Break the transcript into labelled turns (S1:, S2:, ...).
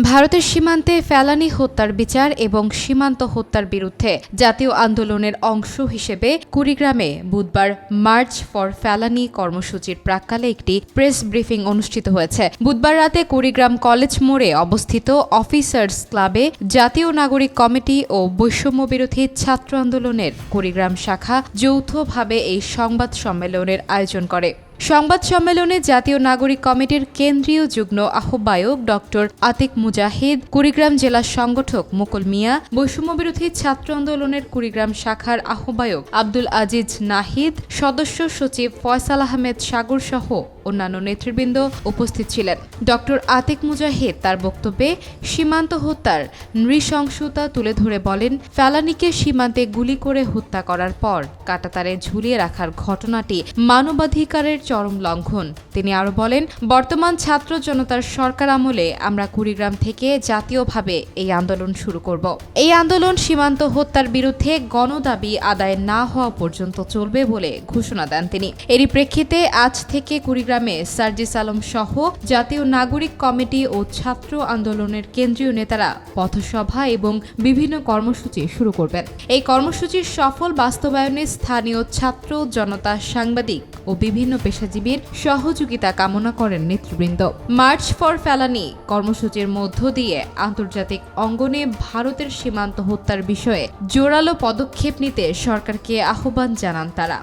S1: ভারতের সীমান্তে ফেলানী হত্যার বিচার এবং সীমান্ত হত্যার বিরুদ্ধে জাতীয় আন্দোলনের অংশ হিসেবে কুড়িগ্রামে বুধবার মার্চ ফর ফেলানী কর্মসূচির প্রাক্কালে একটি প্রেস ব্রিফিং অনুষ্ঠিত হয়েছে। বুধবার রাতে কুড়িগ্রাম কলেজ মোড়ে অবস্থিত অফিসার্স ক্লাবে জাতীয় নাগরিক কমিটি ও বৈষম্য বিরোধী ছাত্র আন্দোলনের কুড়িগ্রাম শাখা যৌথভাবে এই সংবাদ সম্মেলনের আয়োজন করে। সংবাদ সম্মেলনে জাতীয় নাগরিক কমিটির কেন্দ্রীয় যুগ্ম আহ্বায়ক ডক্টর আতিক মুজাহিদ, কুড়িগ্রাম জেলা সংগঠক মুকুল মিয়া, বৈষম্যবিরোধী ছাত্র আন্দোলনের কুড়িগ্রাম শাখার আহ্বায়ক আব্দুল আজিজ নাহিদ, সদস্য সচিব ফয়সাল আহমেদ সাগর সহ অন্যান্য নেতৃবৃন্দ উপস্থিত ছিলেন। ডক্টর আতিক মুজাহিদ তার বক্তব্যে সীমান্ত হত্যার নৃশংসতা তুলে ধরে বলেন, ফেলানীকে সীমান্তে গুলি করে হত্যা করার পর কাঁটাতারে ঝুলিয়ে রাখার ঘটনাটি মানবাধিকারের চরম লঙ্ঘন। তিনি আরও বলেন, বর্তমান ছাত্র জনতার সরকার আমলে আমরা কুড়িগ্রাম থেকে জাতীয়ভাবে এই আন্দোলন শুরু করব। এই আন্দোলন সীমান্ত হত্যার বিরুদ্ধে গণদাবি আদায় না হওয়া পর্যন্ত চলবে বলে ঘোষণা দেন তিনি। এরই প্রেক্ষিতে আজ থেকে কুড়িগ্রামে সার্জিস আলম সহ জাতীয় নাগরিক কমিটি ও ছাত্র আন্দোলনের কেন্দ্রীয় নেতারা পথসভা এবং বিভিন্ন কর্মসূচি শুরু করবেন। এই কর্মসূচির সফল বাস্তবায়নে স্থানীয় ছাত্র জনতা, সাংবাদিক ও বিভিন্ন পেশাজীবীর সহযোগিতা কামনা করেন নেতৃবৃন্দ। মার্চ ফর ফেলানী কর্মসূচির মধ্য দিয়ে আন্তর্জাতিক অঙ্গনে ভারতের সীমান্ত হত্যার বিষয়ে জোরালো পদক্ষেপ নিতে সরকারকে আহ্বান জানান তারা।